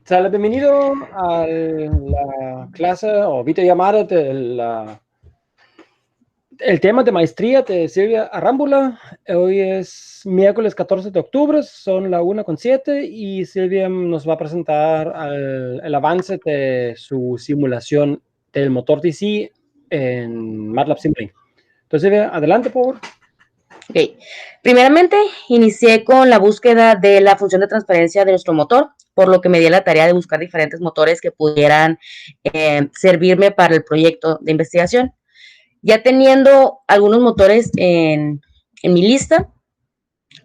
Sale, bienvenido a la clase o videollamada el tema de maestría de Silvia Arámbula. Hoy es miércoles 14 de octubre, son la 1:07 y Silvia nos va a presentar el avance de su simulación del motor DC en MATLAB Simulink. Entonces, Silvia, adelante, por favor. Ok, primeramente inicié con la búsqueda de la función de transferencia de nuestro motor, por lo que me di a la tarea de buscar diferentes motores que pudieran servirme para el proyecto de investigación. Ya teniendo algunos motores en mi lista,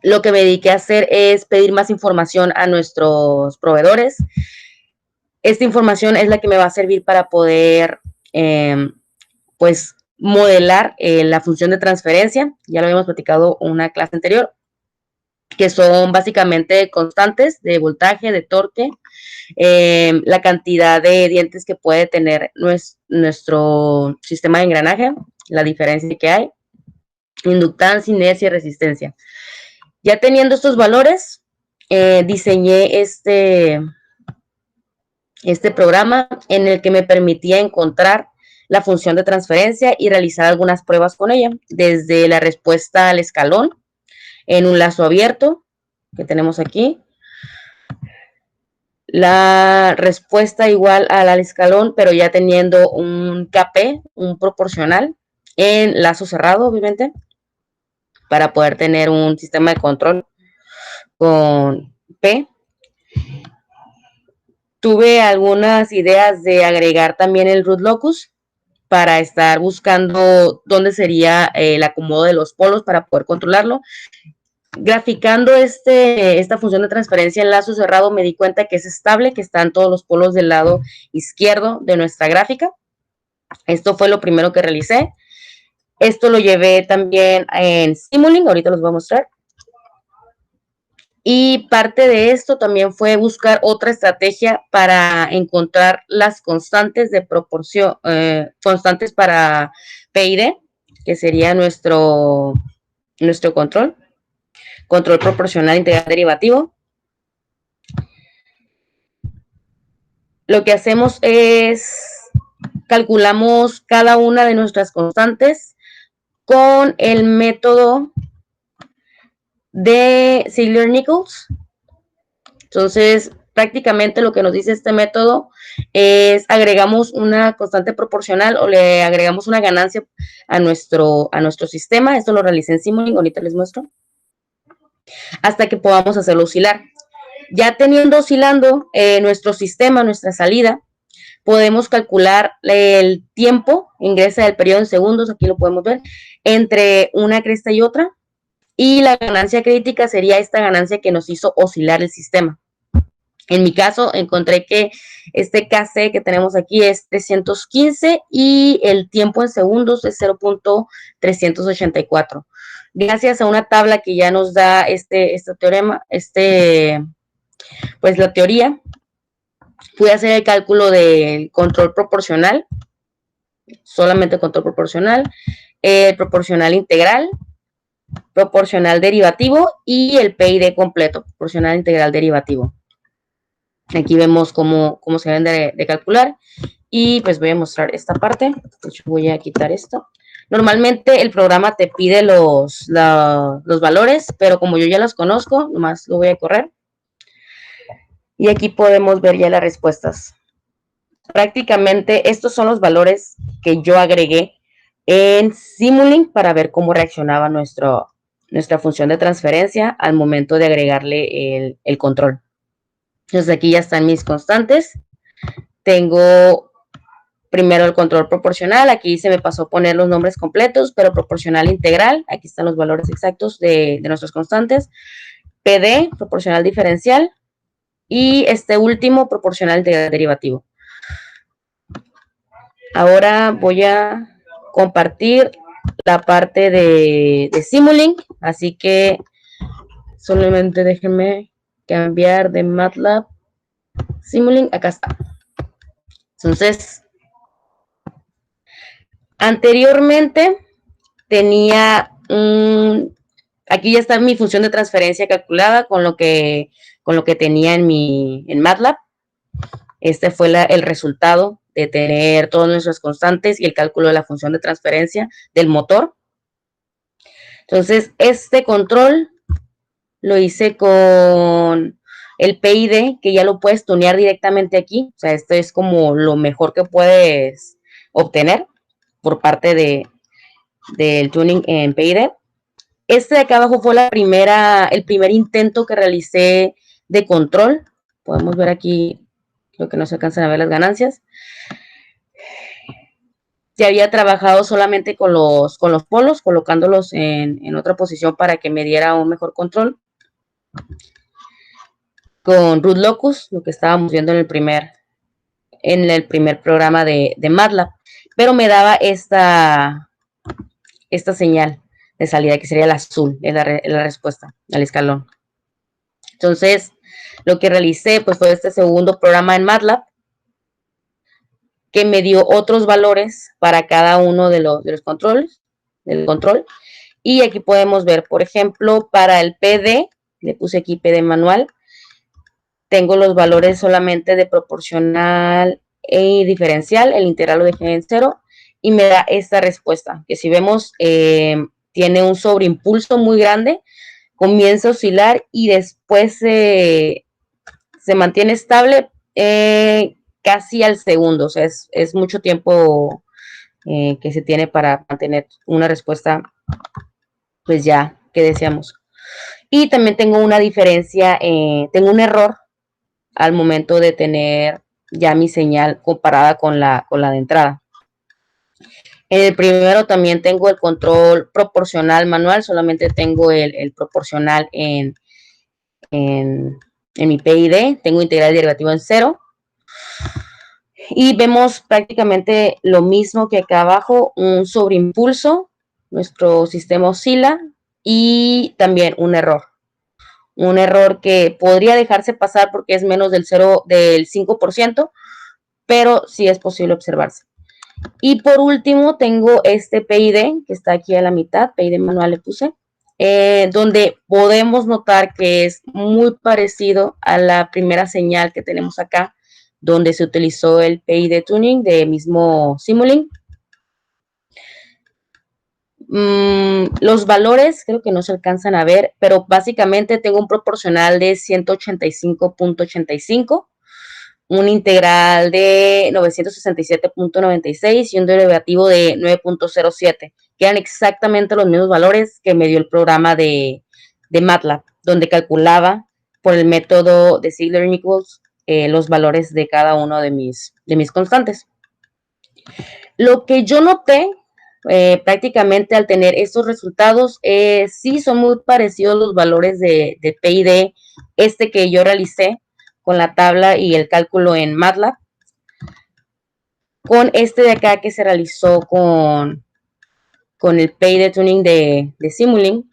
lo que me dediqué a hacer es pedir más información a nuestros proveedores. Esta información es la que me va a servir para poder, pues, modelar la función de transferencia. Ya lo habíamos platicado en una clase anterior, que son básicamente constantes de voltaje, de torque, la cantidad de dientes que puede tener nuestro sistema de engranaje, la diferencia que hay, inductancia, inercia y resistencia. Ya teniendo estos valores, diseñé este programa en el que me permitía encontrar la función de transferencia y realizar algunas pruebas con ella, desde la respuesta al escalón en un lazo abierto que tenemos aquí, la respuesta igual al escalón, pero ya teniendo un KP, un proporcional, en lazo cerrado, obviamente, para poder tener un sistema de control con P. Tuve algunas ideas de agregar también el root locus para estar buscando dónde sería el acomodo de los polos para poder controlarlo. Graficando esta función de transferencia en lazo cerrado, me di cuenta que es estable, que están todos los polos del lado izquierdo de nuestra gráfica. Esto fue lo primero que realicé. Esto lo llevé también en Simulink, ahorita los voy a mostrar. Y parte de esto también fue buscar otra estrategia para encontrar las constantes de proporción, constantes para PID, que sería nuestro control proporcional integral derivativo. Lo que hacemos es calculamos cada una de nuestras constantes con el método de Ziegler-Nichols. Entonces, prácticamente lo que nos dice este método es agregamos una constante proporcional o le agregamos una ganancia a nuestro sistema. Esto lo realicé en Simulink, ahorita les muestro, hasta que podamos hacerlo oscilar. Ya teniendo oscilando nuestro sistema, nuestra salida, podemos calcular el tiempo, ingresa del periodo en segundos, aquí lo podemos ver, entre una cresta y otra, y la ganancia crítica sería esta ganancia que nos hizo oscilar el sistema. En mi caso, encontré que este KC que tenemos aquí es 315 y el tiempo en segundos es 0.384. Gracias a una tabla que ya nos da este teorema, pues la teoría, pude hacer el cálculo del control proporcional, solamente control proporcional, proporcional integral, proporcional derivativo y el PID completo, proporcional integral derivativo. Aquí vemos cómo se deben de calcular y pues voy a mostrar esta parte. De hecho, voy a quitar esto. Normalmente el programa te pide los valores, pero como yo ya los conozco, nomás lo voy a correr. Y aquí podemos ver ya las respuestas. Prácticamente estos son los valores que yo agregué en Simulink para ver cómo reaccionaba nuestra función de transferencia al momento de agregarle el control. Entonces aquí ya están mis constantes. Tengo primero el control proporcional, aquí se me pasó a poner los nombres completos, pero proporcional integral, aquí están los valores exactos de nuestras constantes. PD, proporcional diferencial, y este último, proporcional integral derivativo. Ahora voy a compartir la parte de Simulink, así que solamente déjenme cambiar de MATLAB Simulink, acá está. Entonces, anteriormente tenía aquí ya está mi función de transferencia calculada con lo que tenía en MATLAB. Este fue el resultado de tener todas nuestras constantes y el cálculo de la función de transferencia del motor. Entonces, este control lo hice con el PID, que ya lo puedes tunear directamente aquí. O sea, esto es como lo mejor que puedes obtener por parte del tuning en PID. Este de acá abajo fue el primer intento que realicé de control. Podemos ver aquí lo que no se alcanzan a ver las ganancias. Ya había trabajado solamente con los polos, colocándolos en otra posición para que me diera un mejor control. Con Root Locus, lo que estábamos viendo en el primer programa de MATLAB, pero me daba esta señal de salida, que sería el azul, es la respuesta al escalón. Entonces, lo que realicé pues fue este segundo programa en MATLAB, que me dio otros valores para cada uno de los controles, del control. Y aquí podemos ver, por ejemplo, para el PD, le puse aquí PD manual, tengo los valores solamente de proporcional y diferencial, el integral lo dejé en 0, y me da esta respuesta, que si vemos, tiene un sobreimpulso muy grande, comienza a oscilar y después se mantiene estable casi al segundo. O sea, es mucho tiempo que se tiene para mantener una respuesta, pues ya, que deseamos. Y también tengo una diferencia, tengo un error al momento de tener ya mi señal comparada con la de entrada. En el primero también tengo el control proporcional manual, solamente tengo el proporcional en mi PID, tengo integral derivativo en 0. Y vemos prácticamente lo mismo que acá abajo, un sobreimpulso, nuestro sistema oscila, y también un error. Un error que podría dejarse pasar porque es menos del 5%, pero sí es posible observarse. Y por último tengo este PID, que está aquí a la mitad, PID manual le puse, donde podemos notar que es muy parecido a la primera señal que tenemos acá, donde se utilizó el PID tuning de mismo Simulink. Los valores creo que no se alcanzan a ver, pero básicamente tengo un proporcional de 185.85, un integral de 967.96 y un derivativo de 9.07, que eran exactamente los mismos valores que me dio el programa de MATLAB, donde calculaba por el método de Ziegler-Nichols los valores de cada uno de mis constantes. Lo que yo noté prácticamente al tener estos resultados, sí son muy parecidos los valores de PID, que yo realicé con la tabla y el cálculo en MATLAB, con este de acá que se realizó con el PID tuning de Simulink.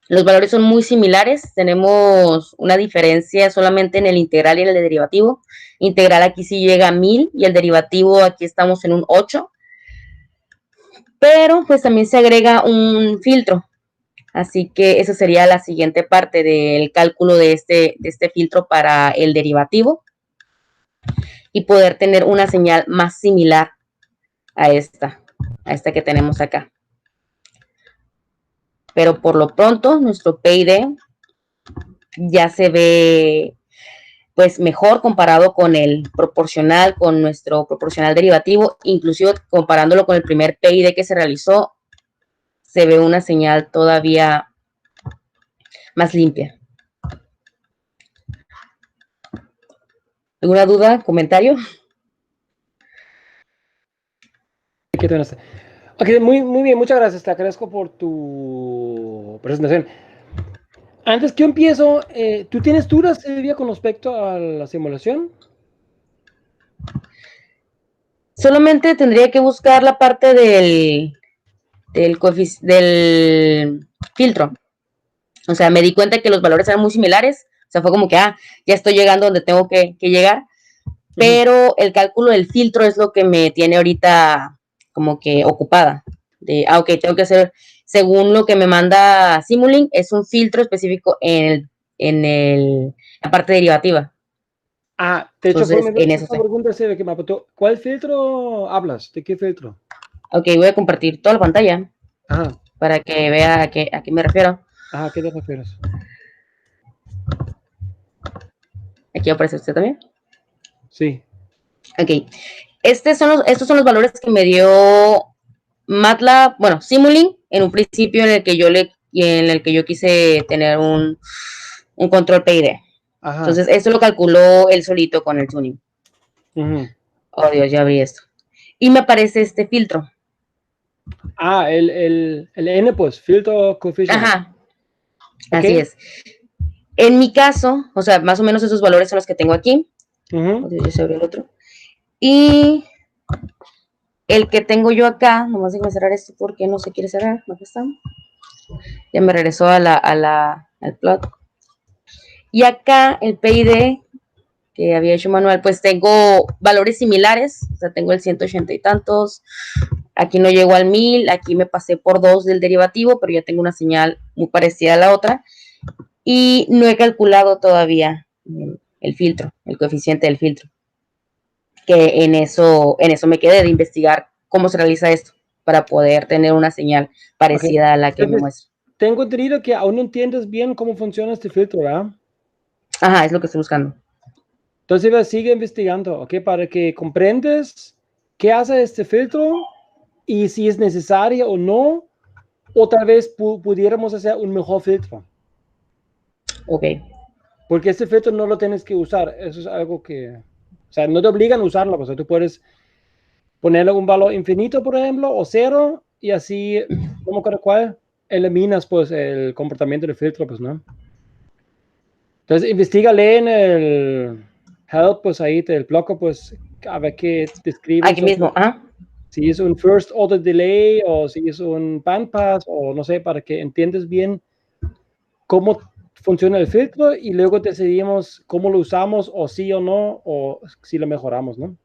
Los valores son muy similares, tenemos una diferencia solamente en el integral y en el derivativo. Integral aquí sí llega a 1000 y el derivativo aquí estamos en un 8. Pero pues también se agrega un filtro, así que esa sería la siguiente parte del cálculo de este filtro para el derivativo y poder tener una señal más similar a esta que tenemos acá. Pero por lo pronto nuestro PID ya se ve pues mejor comparado con el proporcional, con nuestro proporcional derivativo, inclusive comparándolo con el primer PID que se realizó, se ve una señal todavía más limpia. ¿Alguna duda, comentario? Ok, muy bien, muchas gracias. Te agradezco por tu presentación. Antes que yo empiezo, ¿tú tienes dudas, Silvia, con respecto a la simulación? Solamente tendría que buscar la parte del filtro. O sea, me di cuenta que los valores eran muy similares. O sea, fue como que, ya estoy llegando donde tengo que llegar. Pero el cálculo del filtro es lo que me tiene ahorita como que ocupada. Ok, tengo que hacer, según lo que me manda Simulink, es un filtro específico en la parte derivativa. De hecho, fue Entonces, en eso esta estoy. pregunta que me apuntó. ¿Cuál filtro hablas? ¿De qué filtro? Ok, voy a compartir toda la pantalla Ajá. para que vea a qué me refiero. ¿A qué te refieres? Aquí aparece usted también. Sí. Ok. Estos son los valores que me dio MATLAB, bueno, Simulink, en un principio en el que yo quise tener un control PID. Ajá. Entonces, esto lo calculó él solito con el tuning. Oh, Dios, ya abrí esto. Y me aparece este filtro. El N, pues, filtro coefficient. Ajá, Ok. así es. En mi caso, o sea, más o menos esos valores son los que tengo aquí. Oh, Dios, ya se abrió el otro. Y el que tengo yo acá, nomás déjame cerrar esto porque no se quiere cerrar. Acá está. Ya me regresó al plot. Y acá el PID que había hecho manual, pues tengo valores similares. O sea, tengo el 180 y tantos. Aquí no llegó al 1000. Aquí me pasé por 2 del derivativo, pero ya tengo una señal muy parecida a la otra. Y no he calculado todavía el filtro, el coeficiente del filtro. Que en eso me quedé de investigar cómo se realiza esto para poder tener una señal parecida a la que me muestra. Tengo entendido que aún no entiendes bien cómo funciona este filtro, ¿verdad? Ajá, es lo que estoy buscando. Entonces sigue investigando, ¿ok? Para que comprendes qué hace este filtro y si es necesario o no, o tal vez pudiéramos hacer un mejor filtro. Ok. Porque este filtro no lo tienes que usar, eso es algo que, o sea, no te obligan a usarlo, o sea, tú puedes ponerle un valor infinito, por ejemplo, o cero, y así, no me acuerdo cuál, eliminas pues el comportamiento del filtro, pues, ¿no? Entonces, investigale en el help, pues ahí te bloco, pues, a ver qué describen Aquí sobre mismo, ajá. si es un first order delay o si es un bandpass o no sé, para que entiendas bien cómo funciona el filtro y luego decidimos cómo lo usamos o sí o no o si lo mejoramos, ¿no?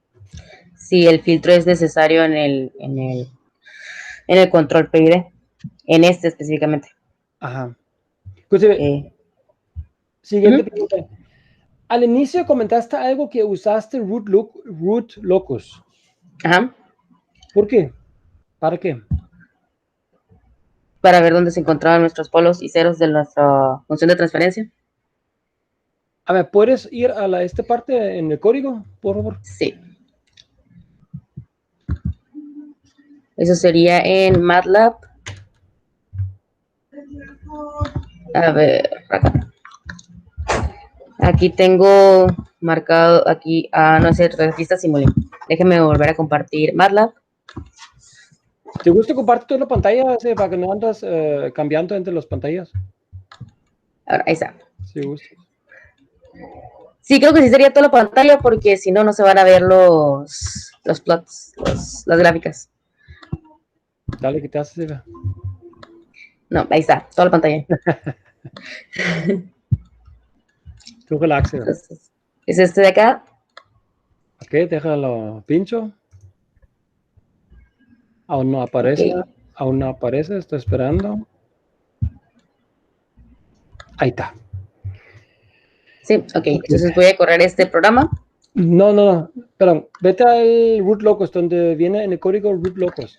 Si el filtro es necesario en el control PID, en este específicamente. Ajá. Inclusive, siguiente pregunta. Al inicio comentaste algo que usaste root locus. Ajá. ¿Por qué? ¿Para qué? Para ver dónde se encontraban nuestros polos y ceros de nuestra función de transferencia. A ver, ¿puedes ir a esta parte en el código, por favor? Sí. Eso sería en MATLAB. A ver, acá. Aquí tengo marcado, aquí, no es cierto, aquí está Simulink. Déjenme volver a compartir MATLAB. ¿Te gusta compartir toda la pantalla para que no andas cambiando entre las pantallas? Ahora, ahí está. Sí, gusta. Sí, creo que sí sería toda la pantalla porque si no, no se van a ver los plots, las gráficas. Dale, que te haces, Silvia. No, ahí está, toda la pantalla. Tú relax. Entonces, es este de acá. Ok, déjalo pincho. Aún no aparece. Okay. Aún no aparece. Estoy esperando. Ahí está. Sí, ok. Okay. Entonces voy a correr este programa. No. Perdón. Vete al root locus, donde viene en el código root locus.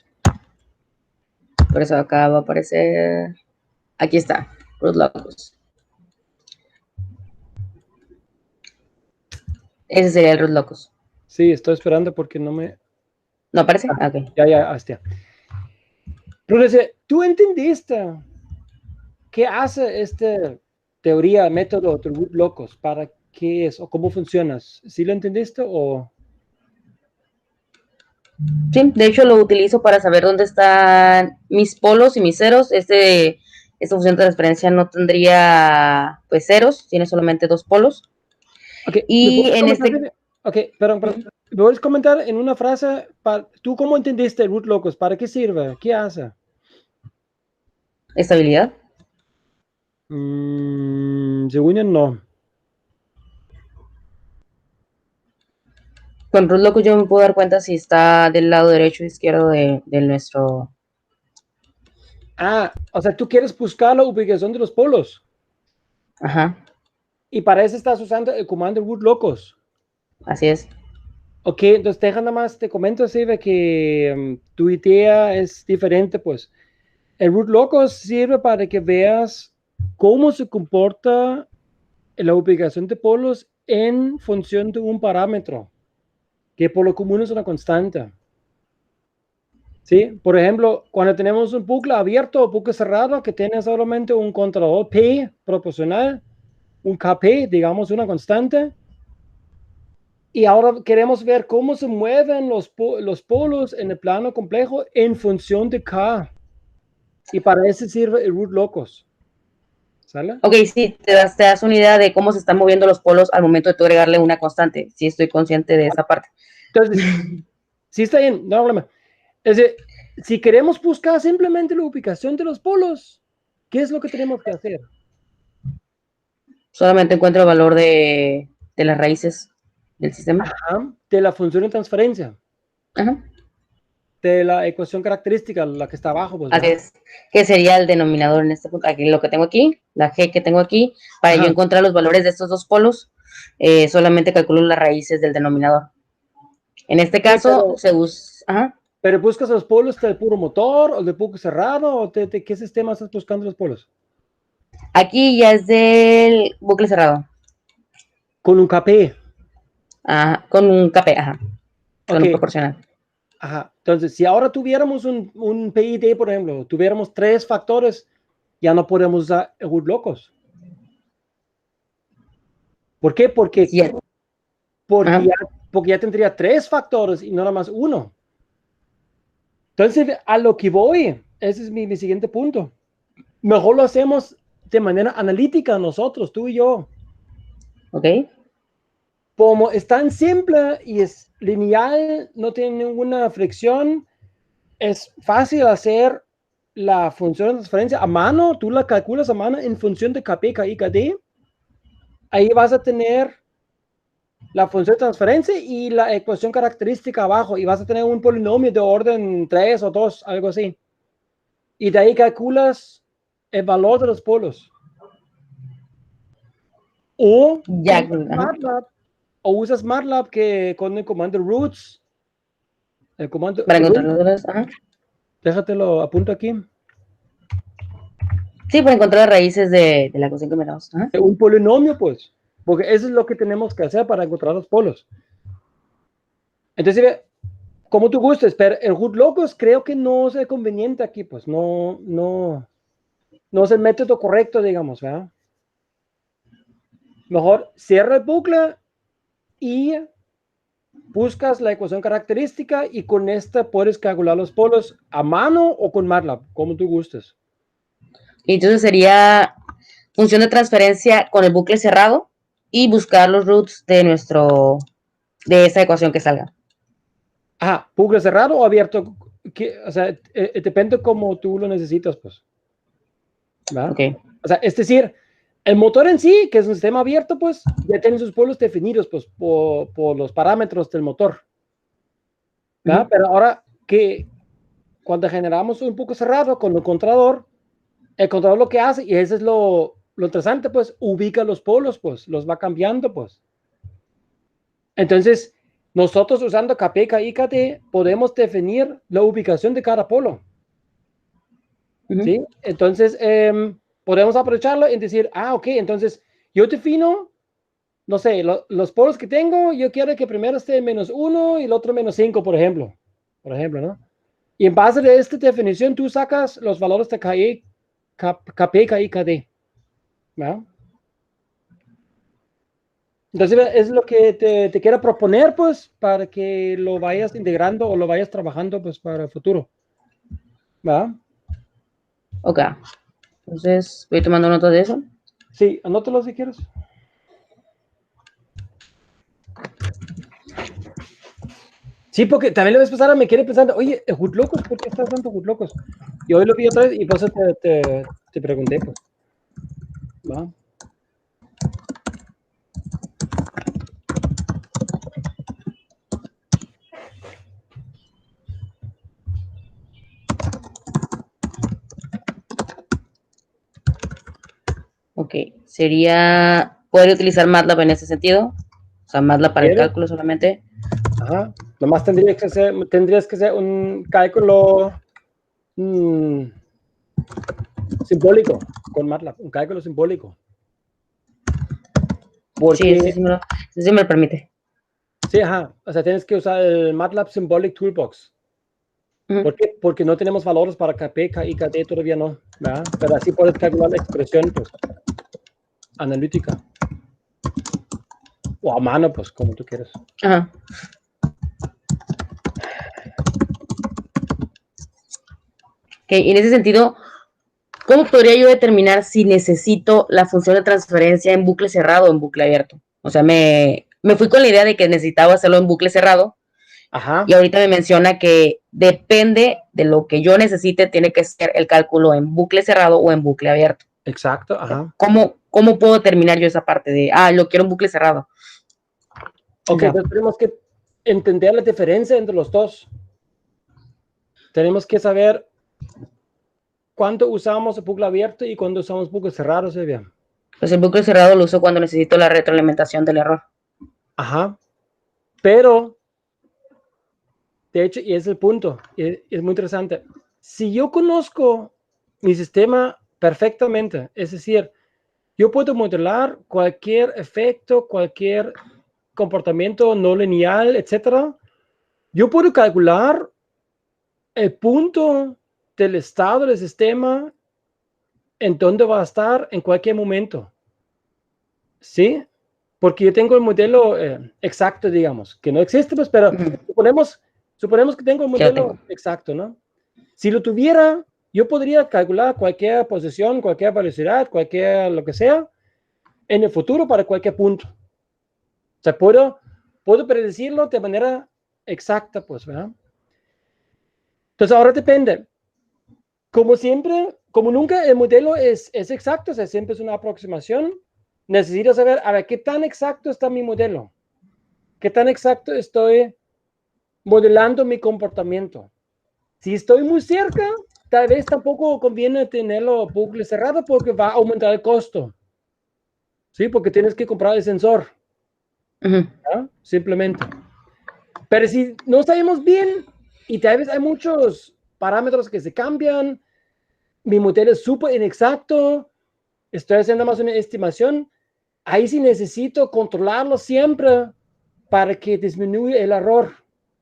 Por eso acá va a aparecer. Aquí está, root locus. Ese sería el root locus. Sí, estoy esperando porque no me... ¿No aparece? Ok. Ya, hostia. Pero ¿tú entendiste qué hace esta teoría, método de root locus? ¿Para qué es o cómo funciona? ¿Sí lo entendiste o...? Sí, de hecho lo utilizo para saber dónde están mis polos y mis ceros. Esta función de transferencia no tendría pues ceros, tiene solamente dos polos. Ok, ¿me Y puedes en comentar? Ok, perdón. ¿Me puedes comentar en una frase, tú cómo entendiste root locus? ¿Para qué sirve? ¿Qué hace? estabilidad. Según yo, no. Con root locus yo me puedo dar cuenta si está del lado derecho o izquierdo de nuestro... O sea, tú quieres buscar la ubicación de los polos. Ajá. Y para eso estás usando el comando root locus. Así es. Ok, entonces deja nada más, te comento, Silvia, que tu idea es diferente, pues. El root locus sirve para que veas cómo se comporta la ubicación de polos en función de un parámetro, que por lo común es una constante. ¿Sí? Por ejemplo, cuando tenemos un bucle abierto o bucle cerrado que tiene solamente un contador P proporcional, un Kp, digamos una constante, y ahora queremos ver cómo se mueven los polos en el plano complejo en función de K. Y para eso sirve el root locus. ¿Sale? Ok, sí, te das una idea de cómo se están moviendo los polos al momento de tú agregarle una constante. Sí, estoy consciente de esa parte. Entonces, sí está bien, no hay problema. Es decir, si queremos buscar simplemente la ubicación de los polos, ¿qué es lo que tenemos que hacer? Solamente encuentro el valor de las raíces del sistema. Ajá, de la función de transferencia, Ajá. de la ecuación característica, la que está abajo, pues, Así ¿verdad? es. Que sería el denominador en este punto. Aquí lo que tengo aquí, la G que tengo aquí, para yo Ajá, encontrar los valores de estos dos polos, solamente calculo las raíces del denominador. En este sí, caso, se usa. Ajá. pero buscas los polos del puro motor o del bucle cerrado o de qué sistema estás buscando los polos. Aquí ya es del bucle cerrado. Con un KP. Ajá. Con un KP, ajá. Con Ok, un proporcional. ajá. Entonces, si ahora tuviéramos un PID, por ejemplo, tuviéramos tres factores, ya no podemos usar root locus. ¿Por qué? Sí, ya. Porque Ajá. ya, porque ya tendría tres factores y no nada más uno. Entonces, a lo que voy, ese es mi siguiente punto. Mejor lo hacemos de manera analítica nosotros, tú y yo. Ok. Como es tan simple y es lineal, no tiene ninguna fricción, es fácil hacer la función de transferencia a mano, tú la calculas a mano en función de Kp, Ki, Kd. Ahí vas a tener la función de transferencia y la ecuación característica abajo y vas a tener un polinomio de orden 3 o 2, algo así. Y de ahí calculas el valor de los polos. O Ya. usas Ajá. MATLAB, o usas MATLAB que con el comando roots, el comando Para encontrar root, los valores. Ajá. déjatelo, apunto aquí, Sí, para encontrar las raíces de la ecuación que me damos. Ajá. un polinomio, pues, porque eso es lo que tenemos que hacer para encontrar los polos. Entonces, como tú gustes, pero el root locus creo que no es conveniente aquí, pues, no es el método correcto, digamos, ¿verdad? Mejor cierra el bucle y buscas la ecuación característica y con esta puedes calcular los polos a mano o con MATLAB, como tú gustes. Y entonces sería función de transferencia con el bucle cerrado y buscar los roots de esa ecuación que salga. Ajá, bucle cerrado o abierto, o sea, depende como tú lo necesitas, pues. ¿Va? Ok. O sea, es decir, el motor en sí, que es un sistema abierto, pues ya tiene sus polos definidos, pues, por los parámetros del motor. ¿Va? Uh-huh. Pero ahora que cuando generamos un bucle cerrado con el contador lo que hace, y eso es lo interesante, pues, ubica los polos, pues, los va cambiando, pues. Entonces, nosotros usando Kp, Ki, Kd, podemos definir la ubicación de cada polo. Uh-huh. ¿Sí? Entonces, podemos aprovecharlo y decir, ok, entonces yo defino, no sé, los polos que tengo, yo quiero que primero esté -1 y el otro -5, por ejemplo. ¿No? Y en base de esta definición, tú sacas los valores de Kp, Ki, Kd. ¿No? Entonces, es lo que te quiero proponer, pues, para que lo vayas integrando o lo vayas trabajando, pues, para el futuro. ¿Va? Ok. Entonces, voy tomando nota de eso. Sí, anótalo si quieres. Sí, porque también la vez pasada me quedé pensando, oye, Hood Locos, ¿por qué estás dando Hood Locos? Y hoy lo vi otra vez y por eso te pregunté, pues. ¿Va? Ok. Sería, ¿poder utilizar MATLAB en ese sentido? sea, MATLAB para el cálculo solamente. Ajá. Nomás tendrías que hacer un cálculo simbólico con MATLAB, un cálculo simbólico. Porque, sí me lo permite. Sí, ajá. O sea, tienes que usar el MATLAB Symbolic Toolbox. ¿Por qué? Porque no tenemos valores para KP y KD todavía no, ¿verdad? Pero así puedes calcular la expresión, pues, analítica. O a mano, pues, como tú quieras. Ajá. Ok, en ese sentido, ¿cómo podría yo determinar si necesito la función de transferencia en bucle cerrado o en bucle abierto? O sea, me fui con la idea de que necesitaba hacerlo en bucle cerrado. Ajá. Y ahorita me menciona que depende de lo que yo necesite, tiene que ser el cálculo en bucle cerrado o en bucle abierto. Exacto, ajá. ¿Cómo puedo determinar yo esa parte de, lo quiero en bucle cerrado? Ok, entonces tenemos que entender la diferencia entre los dos. Tenemos que saber cuándo usamos el bucle abierto y cuándo usamos bucle cerrado, Silvia. Pues el bucle cerrado lo uso cuando necesito la retroalimentación del error. Ajá. Pero, de hecho, y es el punto, es muy interesante. Si yo conozco mi sistema perfectamente, es decir, yo puedo modelar cualquier efecto, cualquier comportamiento no lineal, etcétera. Yo puedo calcular el punto del estado del sistema en dónde va a estar en cualquier momento. ¿Sí? Porque yo tengo el modelo exacto, digamos, que no existe, pues, pero suponemos que tengo el modelo exacto, ¿no? Si lo tuviera, yo podría calcular cualquier posición, cualquier velocidad, cualquier lo que sea, en el futuro para cualquier punto. O sea, puedo predecirlo de manera exacta, pues, ¿verdad? Entonces, ahora depende. Como siempre, como nunca el modelo es exacto, o sea, siempre es una aproximación, necesito saber, a ver, ¿qué tan exacto está mi modelo? ¿Qué tan exacto estoy modelando mi comportamiento? Si estoy muy cerca, tal vez tampoco conviene tenerlo bucle cerrado porque va a aumentar el costo. ¿Sí? Porque tienes que comprar el sensor. ¿Ya? Simplemente. Pero si no sabemos bien y tal vez hay muchos parámetros que se cambian, mi modelo es súper inexacto, estoy haciendo más una estimación, ahí sí necesito controlarlo siempre para que disminuya el error.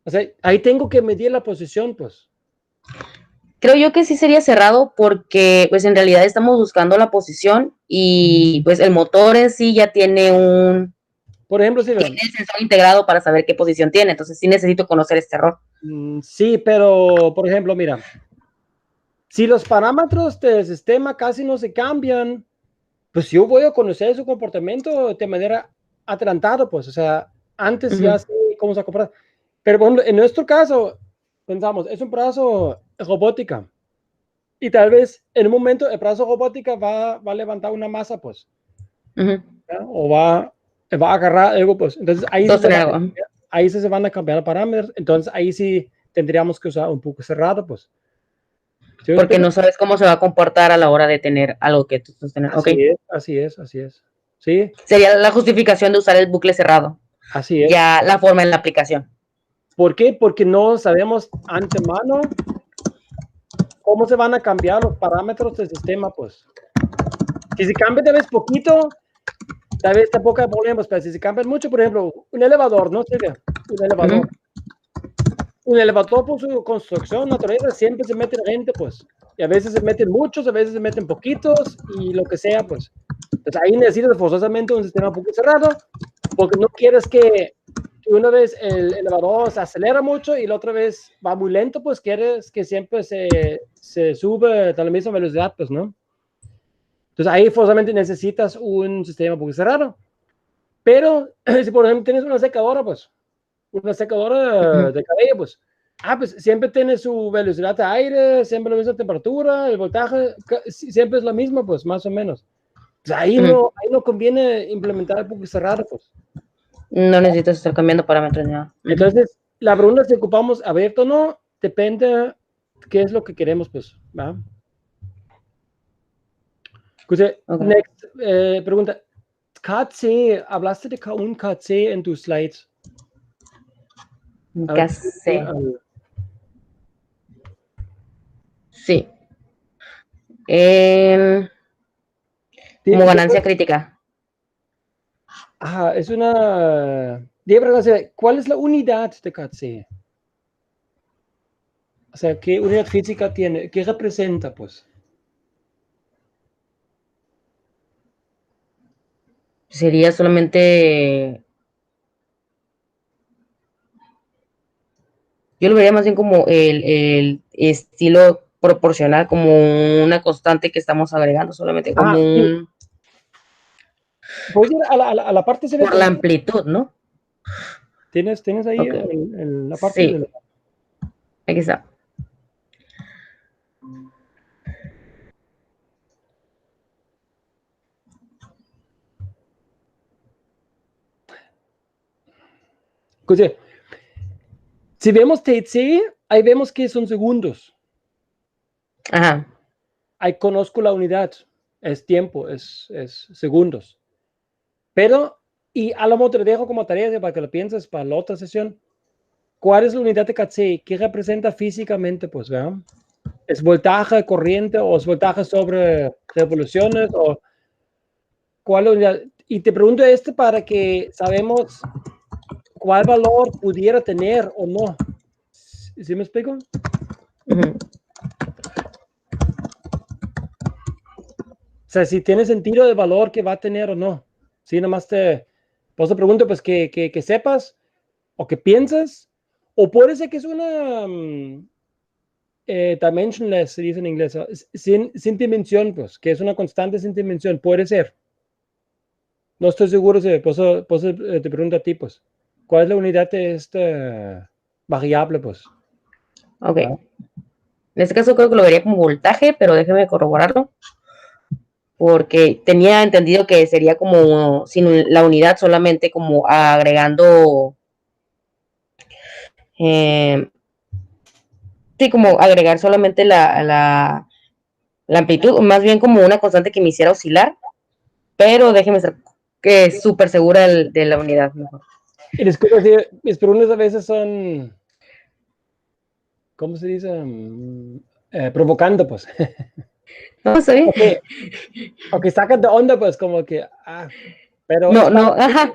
O sea, ahí tengo que medir la posición, pues. Creo yo que sí sería cerrado porque pues en realidad estamos buscando la posición y pues el motor en sí ya tiene por ejemplo, sí, tiene el sensor integrado para saber qué posición tiene, entonces sí necesito conocer este error. Sí, pero por ejemplo, mira, si los parámetros del sistema casi no se cambian, pues yo voy a conocer su comportamiento de manera adelantada, pues, o sea, antes ya sé cómo se comporta. Pero, por ejemplo, en nuestro caso, pensamos, es un brazo robótica. Y tal vez en un momento el brazo robótica va a levantar una masa, pues. O va a agarrar algo, pues. Entonces ahí sí se van a cambiar parámetros. Entonces ahí sí tendríamos que usar un poco cerrado, pues. ¿Sí? Porque no sabes cómo se va a comportar a la hora de tener algo que tú sostener. Así es. Sí. Sería la justificación de usar el bucle cerrado. Así es. Ya la forma en la aplicación. ¿Por qué? Porque no sabemos antemano cómo se van a cambiar los parámetros del sistema, pues. Si se cambia de vez poquito, tal vez tampoco hay problemas, pero si se cambian mucho, por ejemplo, un elevador, ¿no? Un elevador. Un elevador por su construcción naturaleza siempre se mete gente, pues. Y a veces se meten muchos, a veces se meten poquitos y lo que sea, pues. Entonces ahí necesitas forzosamente un sistema un poco cerrado, porque no quieres que una vez el elevador se acelera mucho y la otra vez va muy lento, pues quieres que siempre se sube a la misma velocidad, pues, ¿no? Entonces ahí forzosamente necesitas un sistema un poco cerrado. Pero si por ejemplo tienes una secadora, pues, una secadora de cabello, pues, pues siempre tiene su velocidad de aire, siempre la misma temperatura, el voltaje, siempre es la misma, pues, más o menos. Pues ahí no conviene implementar el bucle cerrado, pues. No necesitas estar cambiando parámetros ni nada. Entonces, la pregunta si ocupamos abierto o no, depende qué es lo que queremos, pues, ¿va? Next, pregunta, KC, hablaste de K1, KC en tus slides. KC. Sí. Como ganancia crítica. Ajá, es una... ¿Cuál es la unidad de KC? O sea, ¿qué unidad física tiene? ¿Qué representa, pues? Sería solamente... Yo lo vería más bien como el estilo proporcional, como una constante que estamos agregando, solamente como un... Puedes ir a la parte... Por la amplitud, ¿no? ¿Tienes ahí Okay. la parte? Sí. Aquí está. Escuche, si vemos TC, ahí vemos que son segundos. Ajá. Ahí conozco la unidad. Es tiempo, es segundos. Pero, y a lo mejor te dejo como tarea para que lo pienses para la otra sesión. ¿Cuál es la unidad de KC? ¿Qué representa físicamente? Pues, ¿verdad? ¿Es voltaje, corriente o es voltaje sobre revoluciones? ¿O cuál unidad? Y te pregunto esto para que sabemos cuál valor pudiera tener o no. ¿Sí me explico? O sea, si tiene sentido de valor que va a tener o no. Sí, nomás pues te pregunto, pues que sepas o que piensas, o puede ser que es una dimensionless, se dice en inglés, sin dimensión, pues, que es una constante sin dimensión, puede ser. No estoy seguro, pues te pregunto a ti, pues, ¿cuál es la unidad de esta variable, pues? Ok. En este caso creo que lo vería como voltaje, pero déjeme corroborarlo. Porque tenía entendido que sería como sin la unidad, solamente como agregando... sí, como agregar solamente la amplitud, más bien como una constante que me hiciera oscilar, pero déjeme estar que es súper segura de la unidad mejor. Y disculpa, mis preguntas a veces son, ¿cómo se dice? Provocando, pues. No, está bien. Okay, sacan de onda, pues, como que, pero... No, ajá.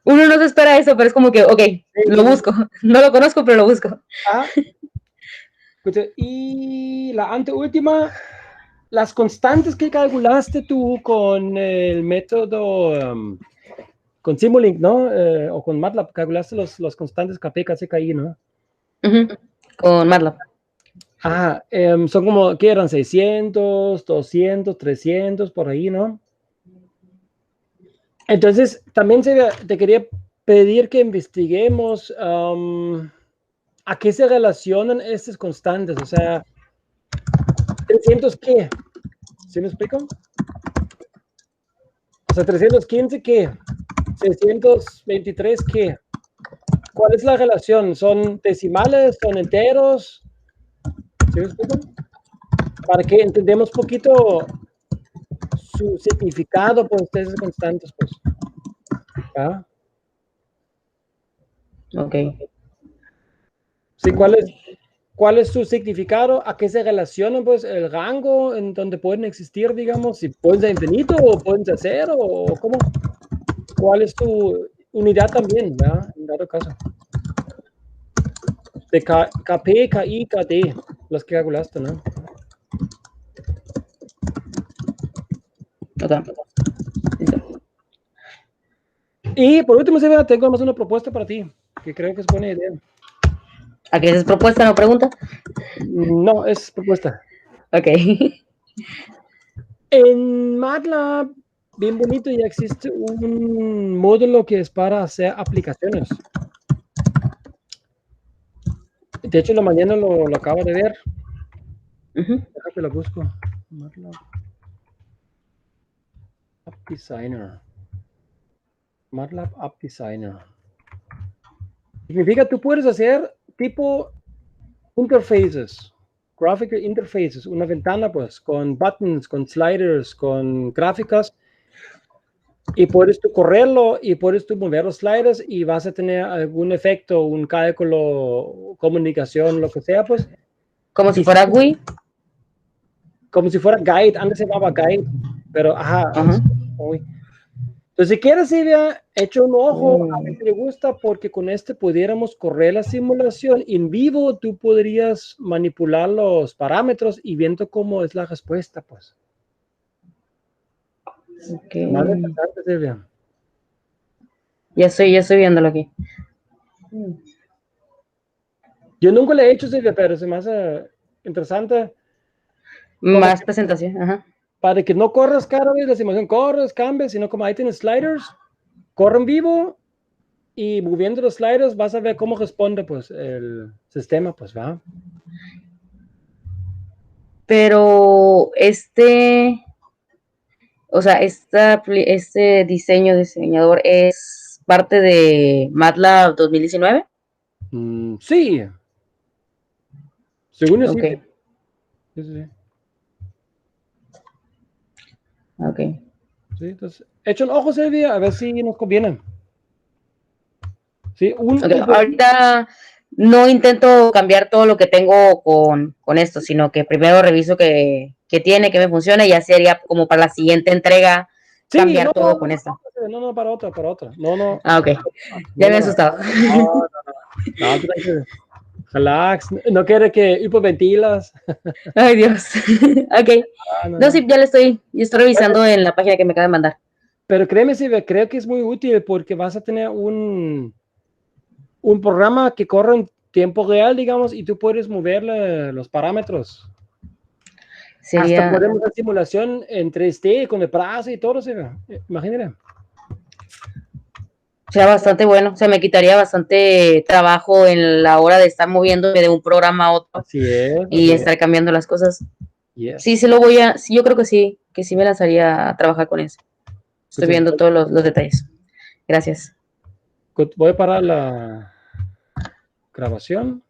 Uno no se espera eso, pero es como que, ok, lo busco. No lo conozco, pero lo busco. Y la anteúltima, las constantes que calculaste tú con el método, con Simulink, ¿no? O con MATLAB, calculaste los constantes KP, KCKI, ¿no? Con MATLAB. Son como, ¿qué eran? 600, 200, 300, por ahí, ¿no? Entonces, también te quería pedir que investiguemos a qué se relacionan estas constantes. O sea, 300, ¿qué? ¿Sí me explico? O sea, 315, ¿qué? 623, ¿qué? ¿Cuál es la relación? ¿Son decimales? ¿Son enteros? ¿Sí me explico? Para que entendamos un poquito su significado por ustedes constantes, pues. Ok. Sí, ¿cuál es su significado? ¿A qué se relaciona, pues, el rango en donde pueden existir, digamos? Si pueden ser infinito o pueden ser cero, o cómo. ¿Cuál es tu unidad también, ¿verdad? En dado caso. De KP, KI, KD, las que calculaste, ¿no? Okay. Y por último, Silvia, tengo más una propuesta para ti, que creo que es buena idea. ¿A qué es propuesta, no pregunta? No, es propuesta. Ok. En MATLAB, bien bonito, ya existe un módulo que es para hacer aplicaciones. De hecho, en la mañana lo acabo de ver. Deja que lo busco. MATLAB App Designer. MATLAB App Designer. Significa, tú puedes hacer tipo interfaces, graphical interfaces, una ventana pues con buttons, con sliders, con gráficas. Y puedes tú correrlo y puedes tú mover los sliders y vas a tener algún efecto, un cálculo, comunicación, lo que sea, pues. Como si Y fuera GUI. como si fuera Guide, antes se llamaba Guide, pero ajá. Ajá. Entonces, si quieres, Silvia, echa un ojo a ver si le gusta, porque con este pudiéramos correr la simulación en vivo, tú podrías manipular los parámetros y viendo cómo es la respuesta, pues. Okay. Más interesante, Silvia. Ya estoy viéndolo aquí. Yo nunca le he hecho, Silvia, pero se me hace interesante. Más presentación, ajá. Para que no corras cada vez la simulación, corres, cambias, sino como ahí tienes sliders, corre en vivo y moviendo los sliders vas a ver cómo responde pues el sistema, pues va. Pero o sea, este diseñador es parte de MATLAB 2019. Sí, según yo sí. Ok, Sí. ok. Sí, entonces, echa un ojo, Silvia, a ver si nos conviene. Sí, Okay. Ahorita no intento cambiar todo lo que tengo con esto, sino que primero reviso que tiene, que me funciona, y ya sería como para la siguiente entrega sí, cambiar todo con esto. No, para otra. No. Ah, ok. Ya me he asustado. No, tranquilo. Relax, no quiere que hiperventilas. Ay, Dios. Ok. No, sí, ya estoy revisando en la página que me acaba de mandar. Pero créeme, Silvia, creo que es muy útil porque vas a tener un programa que corre en tiempo real, digamos, y tú puedes moverle los parámetros. Hasta podemos hacer simulación en 3D con el brazo y todo, Silvia. Imagínate. Sea bastante bueno, o sea, me quitaría bastante trabajo en la hora de estar moviéndome de un programa a otro. Así es. Y estar cambiando las cosas. Yes. Sí, yo creo que sí me lanzaría a trabajar con eso. Estoy viendo todos los detalles. Gracias. Voy a parar la grabación.